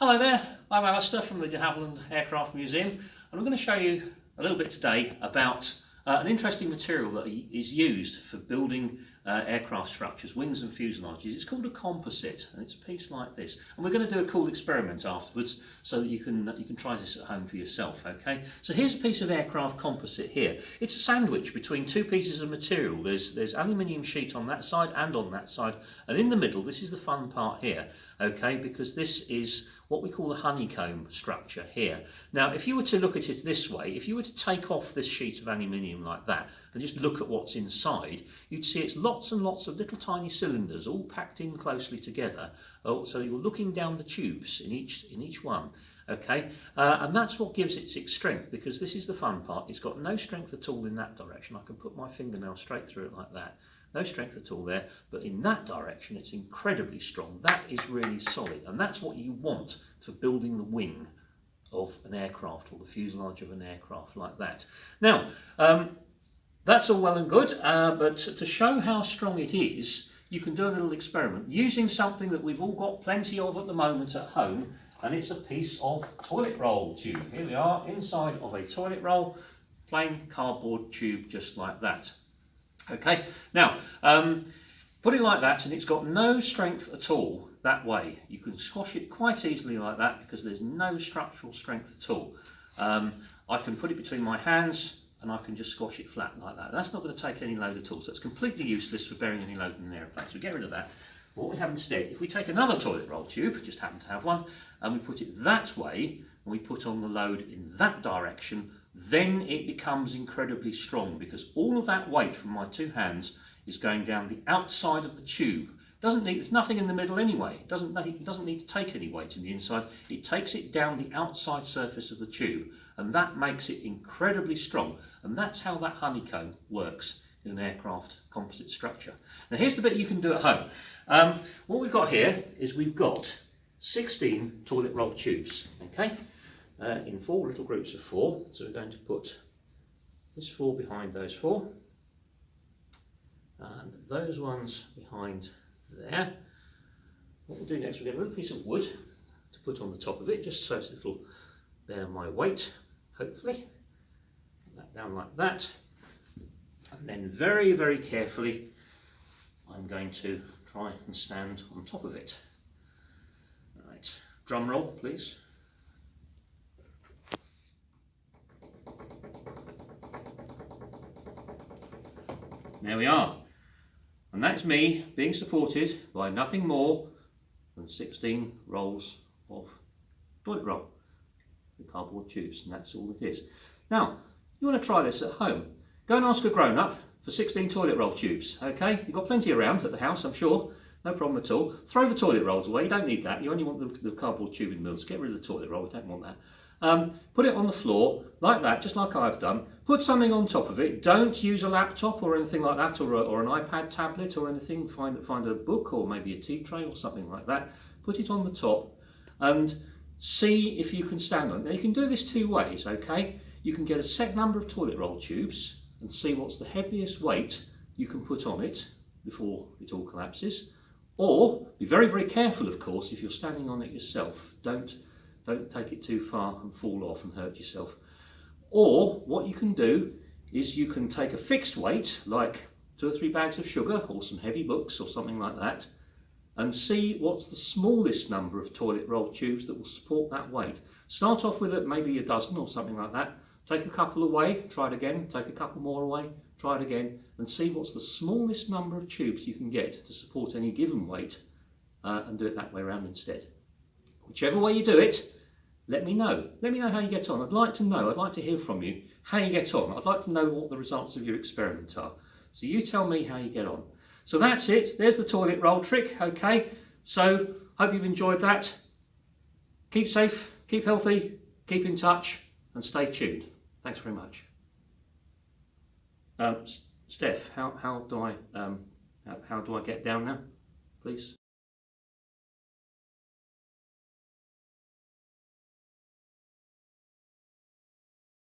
Hello there, I'm Alistair from the Havilland Aircraft Museum, and I'm going to show you a little bit today about an interesting material that is used for building aircraft structures, wings and fuselages. It's called a composite, and it's a piece like this. And we're going to do a cool experiment afterwards so that you can try this at home for yourself, okay? So here's a piece of aircraft composite here. It's a sandwich between two pieces of material. There's aluminium sheet on that side and on that side, and in the middle, this is the fun part here, okay? Because this is what we call a honeycomb structure here. Now, if you were to look at it this way, if you were to take off this sheet of aluminium like that and just look at what's inside, you'd see it's lots and lots of little tiny cylinders all packed in closely together. So you're looking down the tubes in each one. Okay, and that's what gives it its strength, because this is the fun part. It's got no strength at all in that direction. I can put my fingernail straight through it like that. No strength at all there, but in that direction it's incredibly strong. That is really solid, and that's what you want for building the wing of an aircraft or the fuselage of an aircraft like that. Now, that's all well and good, but to show how strong it is, you can do a little experiment using something that we've all got plenty of at the moment at home, and it's a piece of toilet roll tube. Here we are, inside of a toilet roll, plain cardboard tube just like that. Okay, now put it like that, and it's got no strength at all that way. You can squash it quite easily like that because there's no structural strength at all. I can put it between my hands and I can just squash it flat like that. That's not going to take any load at all, so it's completely useless for bearing any load in an aeroplane. So we get rid of that. What we have instead, if we take another toilet roll tube, just happen to have one, and we put it that way, and we put on the load in that direction, then it becomes incredibly strong, because all of that weight from my two hands is going down the outside of the tube. There's nothing in the middle anyway. It doesn't need to take any weight in the inside. It takes it down the outside surface of the tube, and that makes it incredibly strong. And that's how that honeycomb works in an aircraft composite structure. Now here's the bit you can do at home. What we've got here is we've got 16 toilet roll tubes, okay? In 4 little groups of 4, so we're going to put this 4 behind those 4 and those ones behind there. What we'll do next, we'll get a little piece of wood to put on the top of it, just so it'll bear my weight, hopefully. Put that down like that, and then very, very carefully I'm going to try and stand on top of it. Right, drum roll please. There we are, and that's me being supported by nothing more than 16 rolls of toilet roll, the cardboard tubes, and that's all it is. Now, you want to try this at home, go and ask a grown-up for 16 toilet roll tubes, okay? You've got plenty around at the house, I'm sure, no problem at all. Throw the toilet rolls away, you don't need that, you only want the cardboard tube in the middle, so get rid of the toilet roll, we don't want that. Put it on the floor, like that, just like I've done. Put something on top of it. Don't use a laptop or anything like that, or an iPad tablet or anything. Find a book or maybe a tea tray or something like that. Put it on the top and see if you can stand on it. Now you can do this 2 ways, okay? You can get a set number of toilet roll tubes and see what's the heaviest weight you can put on it before it all collapses. Or, be very, very careful, of course, if you're standing on it yourself. Don't take it too far and fall off and hurt yourself. Or what you can do is you can take a fixed weight, like 2 or 3 bags of sugar or some heavy books or something like that, and see what's the smallest number of toilet roll tubes that will support that weight. Start off with maybe a dozen or something like that. Take a couple away, try it again, take a couple more away, try it again, and see what's the smallest number of tubes you can get to support any given weight, and do it that way around instead. Whichever way you do it, let me know. Let me know how you get on. I'd like to know, I'd like to hear from you how you get on. I'd like to know what the results of your experiment are. So you tell me how you get on. So that's it. There's the toilet roll trick, okay? So hope you've enjoyed that. Keep safe, keep healthy, keep in touch, and stay tuned. Thanks very much. Steph, how do I get down now, please?